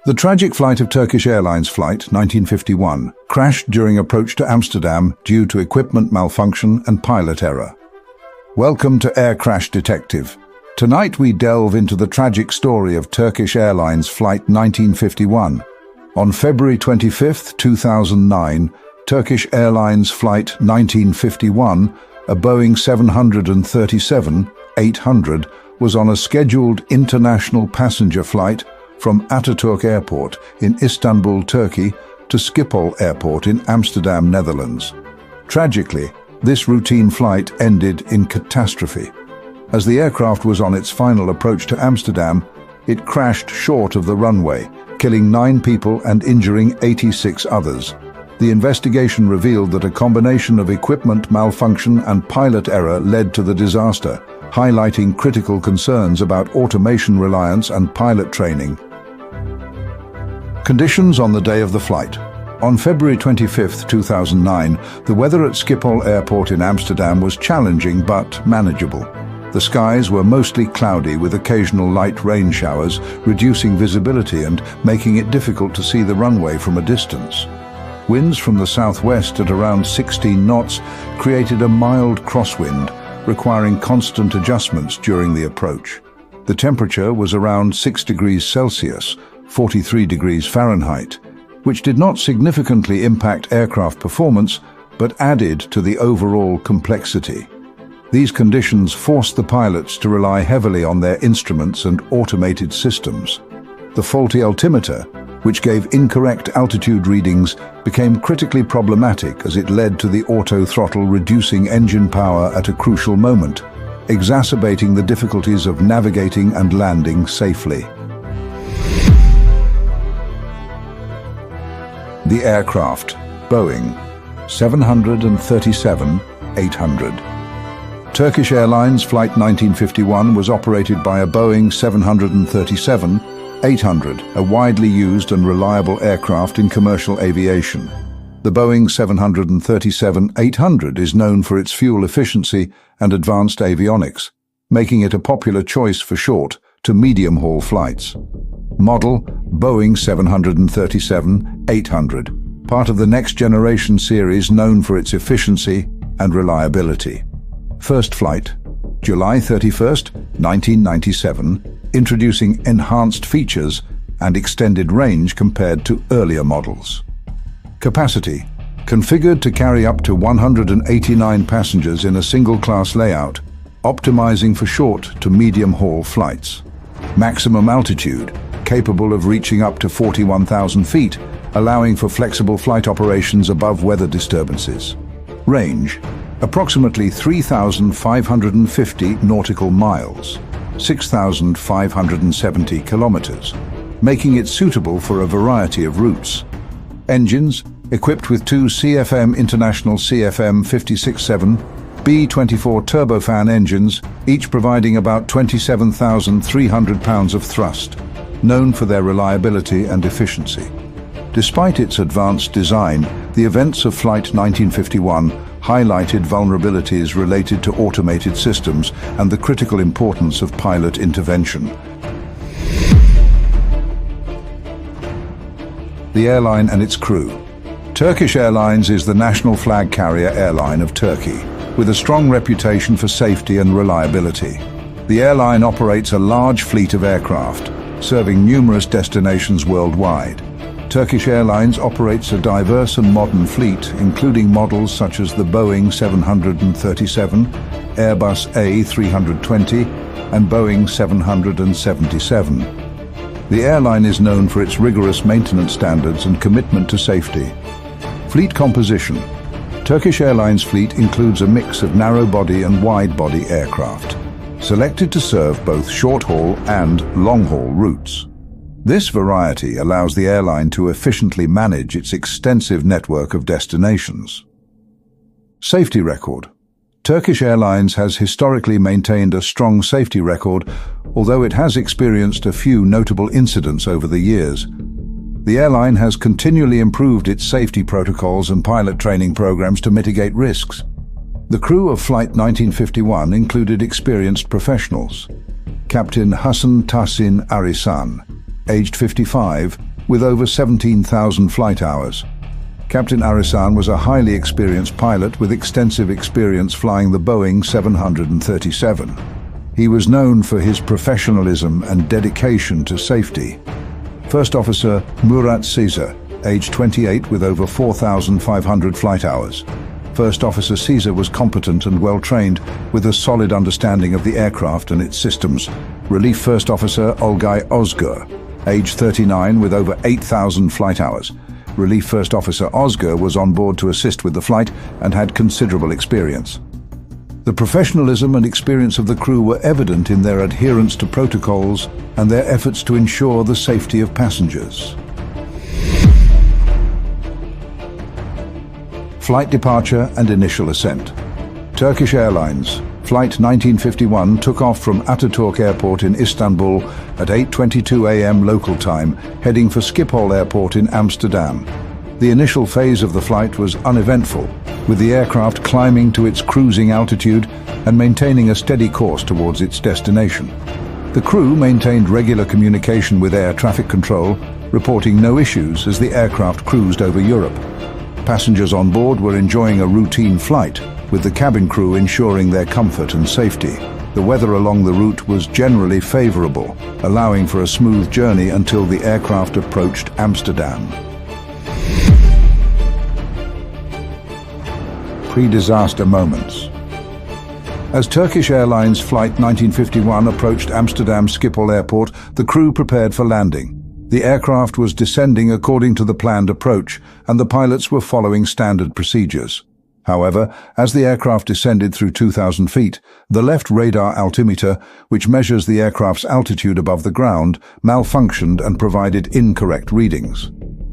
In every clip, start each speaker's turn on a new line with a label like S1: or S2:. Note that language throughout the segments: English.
S1: The tragic flight of Turkish Airlines Flight 1951 crashed during approach to Amsterdam due to equipment malfunction and pilot error. Welcome to Air Crash Detective. Tonight we delve into the tragic story of Turkish Airlines Flight 1951. On February 25, 2009, Turkish Airlines Flight 1951, a Boeing 737-800, was on a scheduled international passenger flight from Atatürk Airport in Istanbul, Turkey, to Schiphol Airport in Amsterdam, Netherlands. Tragically, this routine flight ended in catastrophe. As the aircraft was on its final approach to Amsterdam, it crashed short of the runway, killing 9 people and injuring 86 others. The investigation revealed that a combination of equipment malfunction and pilot error led to the disaster, highlighting critical concerns about automation reliance and pilot training. Conditions on the day of the flight. On February 25, 2009, the weather at Schiphol Airport in Amsterdam was challenging but manageable. The skies were mostly cloudy with occasional light rain showers, reducing visibility and making it difficult to see the runway from a distance. Winds from the southwest at around 16 knots created a mild crosswind, requiring constant adjustments during the approach. The temperature was around 6 degrees Celsius, 43 degrees Fahrenheit, which did not significantly impact aircraft performance but added to the overall complexity. These conditions forced the pilots to rely heavily on their instruments and automated systems. The faulty altimeter, which gave incorrect altitude readings, became critically problematic as it led to the auto throttle reducing engine power at a crucial moment, exacerbating the difficulties of navigating and landing safely. The aircraft, Boeing 737-800. Turkish Airlines Flight 1951 was operated by a Boeing 737-800, a widely used and reliable aircraft in commercial aviation. The Boeing 737-800 is known for its fuel efficiency and advanced avionics, making it a popular choice for short to medium-haul flights. Model Boeing 737-800, part of the next-generation series known for its efficiency and reliability. First flight, July 31, 1997, introducing enhanced features and extended range compared to earlier models. Capacity, configured to carry up to 189 passengers in a single-class layout, optimizing for short to medium-haul flights. Maximum altitude, capable of reaching up to 41,000 feet, allowing for flexible flight operations above weather disturbances. Range, approximately 3,550 nautical miles, 6,570 kilometers, making it suitable for a variety of routes. Engines, equipped with 2 CFM International CFM56-7 B24 turbofan engines, each providing about 27,300 pounds of thrust, known for their reliability and efficiency. Despite its advanced design, the events of Flight 1951 highlighted vulnerabilities related to automated systems and the critical importance of pilot intervention. The airline and its crew. Turkish Airlines is the national flag carrier airline of Turkey, with a strong reputation for safety and reliability. The airline operates a large fleet of aircraft, serving numerous destinations worldwide. Turkish Airlines operates a diverse and modern fleet, including models such as the Boeing 737, Airbus A320, and Boeing 777. The airline is known for its rigorous maintenance standards and commitment to safety. Fleet composition. Turkish Airlines fleet includes a mix of narrow-body and wide-body aircraft, selected to serve both short-haul and long-haul routes. This variety allows the airline to efficiently manage its extensive network of destinations. Safety record. Turkish Airlines has historically maintained a strong safety record, although it has experienced a few notable incidents over the years. The airline has continually improved its safety protocols and pilot training programs to mitigate risks. The crew of Flight 1951 included experienced professionals. Captain Hassan Tahsin Arisan, aged 55, with over 17,000 flight hours. Captain Arisan was a highly experienced pilot with extensive experience flying the Boeing 737. He was known for his professionalism and dedication to safety. First Officer Murat Caesar, aged 28 with over 4,500 flight hours. First Officer Caesar was competent and well-trained, with a solid understanding of the aircraft and its systems. Relief First Officer Olgay Ozgur, aged 39 with over 8,000 flight hours. Relief First Officer Ozgur was on board to assist with the flight and had considerable experience. The professionalism and experience of the crew were evident in their adherence to protocols and their efforts to ensure the safety of passengers. Flight departure and initial ascent. Turkish Airlines Flight 1951 took off from Ataturk Airport in Istanbul at 8:22 a.m. local time, heading for Schiphol Airport in Amsterdam. The initial phase of the flight was uneventful, with the aircraft climbing to its cruising altitude and maintaining a steady course towards its destination. The crew maintained regular communication with air traffic control, reporting no issues as the aircraft cruised over Europe. Passengers on board were enjoying a routine flight, with the cabin crew ensuring their comfort and safety. The weather along the route was generally favorable, allowing for a smooth journey until the aircraft approached Amsterdam. Pre-disaster moments. As Turkish Airlines Flight 1951 approached Amsterdam Schiphol Airport, the crew prepared for landing. The aircraft was descending according to the planned approach, and the pilots were following standard procedures. However, as the aircraft descended through 2,000 feet, the left radar altimeter, which measures the aircraft's altitude above the ground, malfunctioned and provided incorrect readings.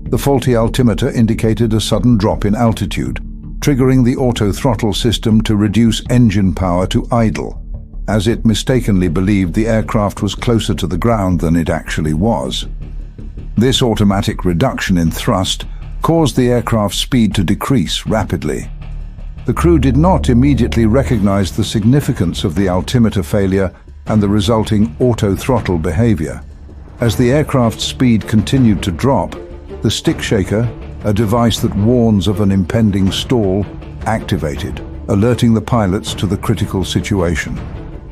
S1: The faulty altimeter indicated a sudden drop in altitude, triggering the auto-throttle system to reduce engine power to idle, as it mistakenly believed the aircraft was closer to the ground than it actually was. This automatic reduction in thrust caused the aircraft's speed to decrease rapidly. The crew did not immediately recognize the significance of the altimeter failure and the resulting auto-throttle behavior. As the aircraft's speed continued to drop, the stick shaker, a device that warns of an impending stall, activated, alerting the pilots to the critical situation.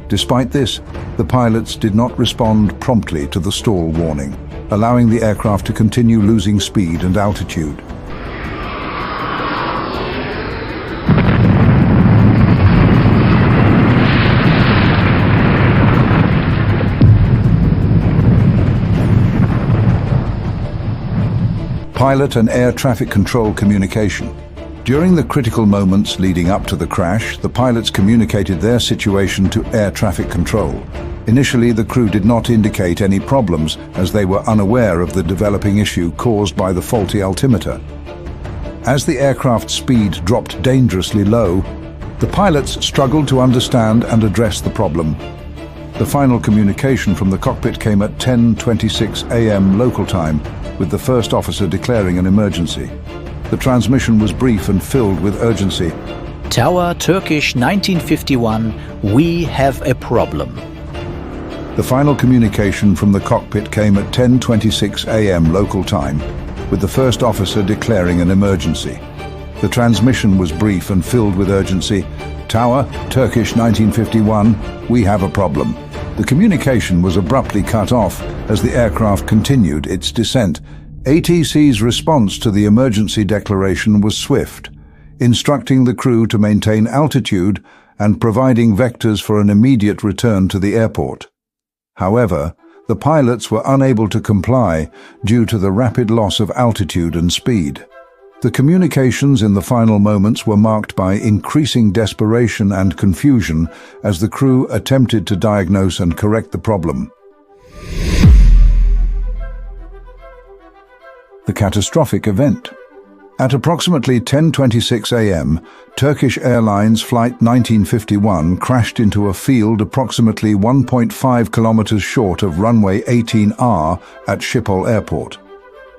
S1: Despite this, the pilots did not respond promptly to the stall warning, allowing the aircraft to continue losing speed and altitude. Pilot and air traffic control communication. During the critical moments leading up to the crash, the pilots communicated their situation to air traffic control. Initially, the crew did not indicate any problems as they were unaware of the developing issue caused by the faulty altimeter. As the aircraft's speed dropped dangerously low, the pilots struggled to understand and address the problem. The final communication from the cockpit came at 10:26 a.m. local time, with the first officer declaring an emergency. The transmission was brief and filled with urgency.
S2: Tower Turkish 1951, we have a problem.
S1: The final communication from the cockpit came at 10:26 a.m. local time, with the first officer declaring an emergency. The transmission was brief and filled with urgency. Tower Turkish 1951, we have a problem. The communication was abruptly cut off as the aircraft continued its descent. ATC's response to the emergency declaration was swift, instructing the crew to maintain altitude and providing vectors for an immediate return to the airport. However, the pilots were unable to comply due to the rapid loss of altitude and speed. The communications in the final moments were marked by increasing desperation and confusion as the crew attempted to diagnose and correct the problem. The catastrophic event. At approximately 10:26 a.m., Turkish Airlines Flight 1951 crashed into a field approximately 1.5 kilometers short of runway 18R at Schiphol Airport.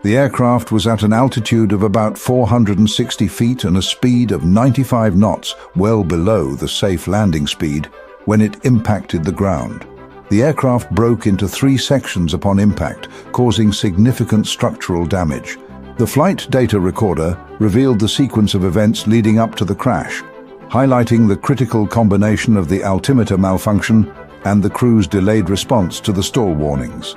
S1: The aircraft was at an altitude of about 460 feet and a speed of 95 knots, well below the safe landing speed, when it impacted the ground. The aircraft broke into 3 sections upon impact, causing significant structural damage. The flight data recorder revealed the sequence of events leading up to the crash, highlighting the critical combination of the altimeter malfunction and the crew's delayed response to the stall warnings.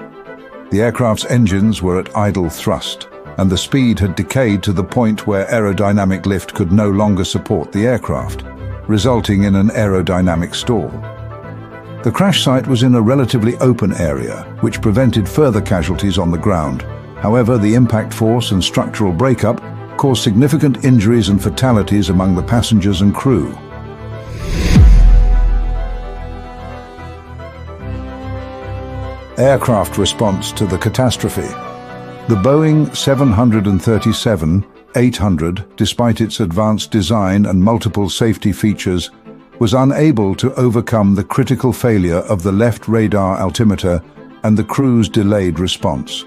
S1: The aircraft's engines were at idle thrust, and the speed had decayed to the point where aerodynamic lift could no longer support the aircraft, resulting in an aerodynamic stall. The crash site was in a relatively open area, which prevented further casualties on the ground. However, the impact force and structural breakup caused significant injuries and fatalities among the passengers and crew. Aircraft response to the catastrophe. The Boeing 737-800, despite its advanced design and multiple safety features, was unable to overcome the critical failure of the left radar altimeter and the crew's delayed response.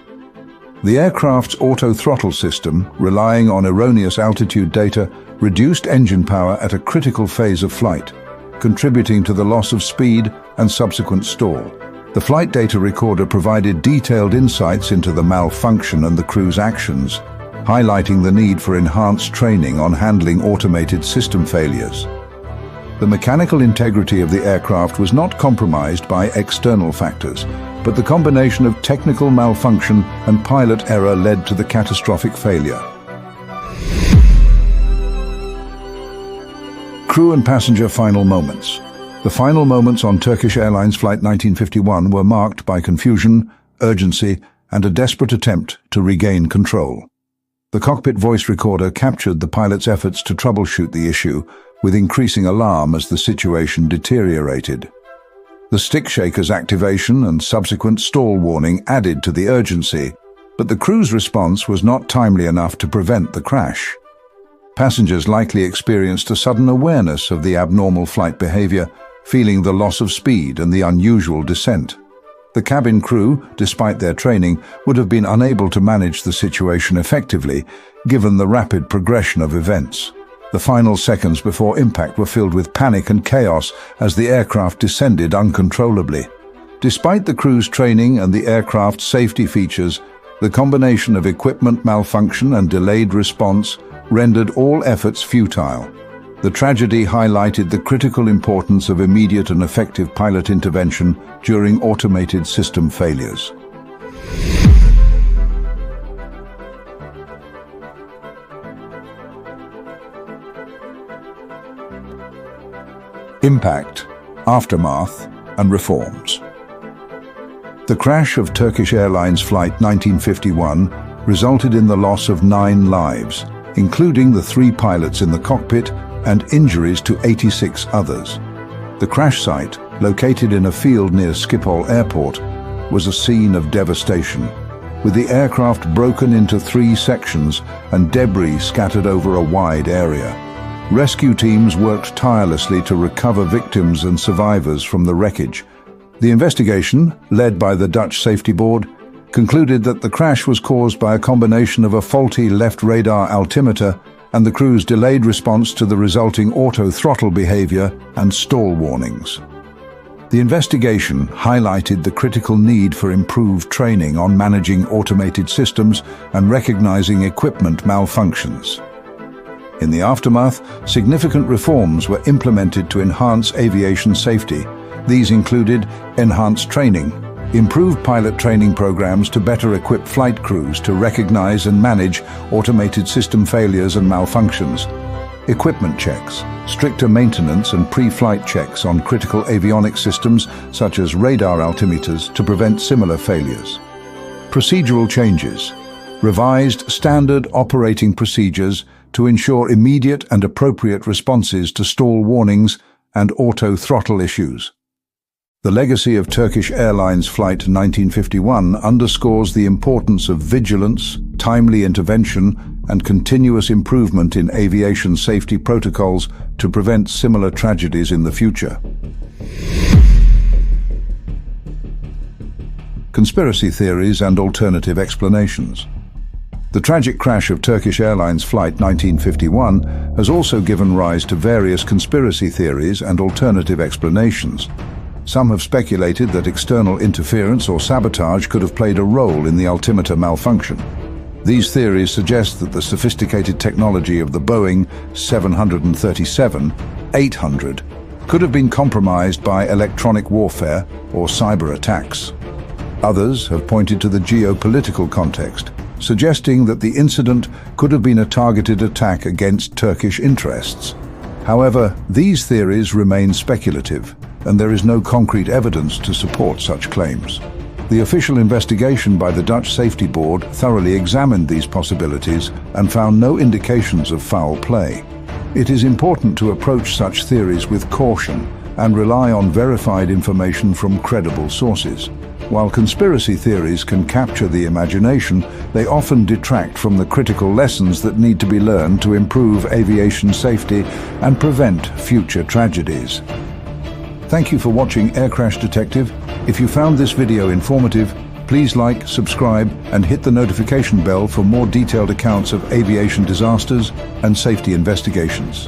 S1: The aircraft's auto-throttle system, relying on erroneous altitude data, reduced engine power at a critical phase of flight, contributing to the loss of speed and subsequent stall. The flight data recorder provided detailed insights into the malfunction and the crew's actions, highlighting the need for enhanced training on handling automated system failures. The mechanical integrity of the aircraft was not compromised by external factors, but the combination of technical malfunction and pilot error led to the catastrophic failure. Crew and passenger final moments. The final moments on Turkish Airlines Flight 1951 were marked by confusion, urgency, and a desperate attempt to regain control. The cockpit voice recorder captured the pilot's efforts to troubleshoot the issue, with increasing alarm as the situation deteriorated. The stick shaker's activation and subsequent stall warning added to the urgency, but the crew's response was not timely enough to prevent the crash. Passengers likely experienced a sudden awareness of the abnormal flight behavior, feeling the loss of speed and the unusual descent. The cabin crew, despite their training, would have been unable to manage the situation effectively, given the rapid progression of events. The final seconds before impact were filled with panic and chaos as the aircraft descended uncontrollably. Despite the crew's training and the aircraft's safety features, the combination of equipment malfunction and delayed response rendered all efforts futile. The tragedy highlighted the critical importance of immediate and effective pilot intervention during automated system failures. Impact, aftermath, and reforms. The crash of Turkish Airlines Flight 1951 resulted in the loss of 9 lives, including the 3 pilots in the cockpit and injuries to 86 others. The crash site, located in a field near Schiphol Airport, was a scene of devastation, with the aircraft broken into 3 sections and debris scattered over a wide area. Rescue teams worked tirelessly to recover victims and survivors from the wreckage. The investigation, led by the Dutch Safety Board, concluded that the crash was caused by a combination of a faulty left radar altimeter and the crew's delayed response to the resulting auto-throttle behavior and stall warnings. The investigation highlighted the critical need for improved training on managing automated systems and recognizing equipment malfunctions. In the aftermath, significant reforms were implemented to enhance aviation safety. These included enhanced training, improved pilot training programs to better equip flight crews to recognize and manage automated system failures and malfunctions, equipment checks, stricter maintenance and pre-flight checks on critical avionics systems such as radar altimeters to prevent similar failures. Procedural changes, revised standard operating procedures to ensure immediate and appropriate responses to stall warnings and auto-throttle issues. The legacy of Turkish Airlines Flight 1951 underscores the importance of vigilance, timely intervention, and continuous improvement in aviation safety protocols to prevent similar tragedies in the future. Conspiracy theories and alternative explanations. The tragic crash of Turkish Airlines Flight 1951 has also given rise to various conspiracy theories and alternative explanations. Some have speculated that external interference or sabotage could have played a role in the altimeter malfunction. These theories suggest that the sophisticated technology of the Boeing 737-800 could have been compromised by electronic warfare or cyber attacks. Others have pointed to the geopolitical context, suggesting that the incident could have been a targeted attack against Turkish interests. However, these theories remain speculative, and there is no concrete evidence to support such claims. The official investigation by the Dutch Safety Board thoroughly examined these possibilities and found no indications of foul play. It is important to approach such theories with caution and rely on verified information from credible sources. While conspiracy theories can capture the imagination, they often detract from the critical lessons that need to be learned to improve aviation safety and prevent future tragedies. Thank you for watching Air Crash Detective. If you found this video informative, please like, subscribe, and hit the notification bell for more detailed accounts of aviation disasters and safety investigations.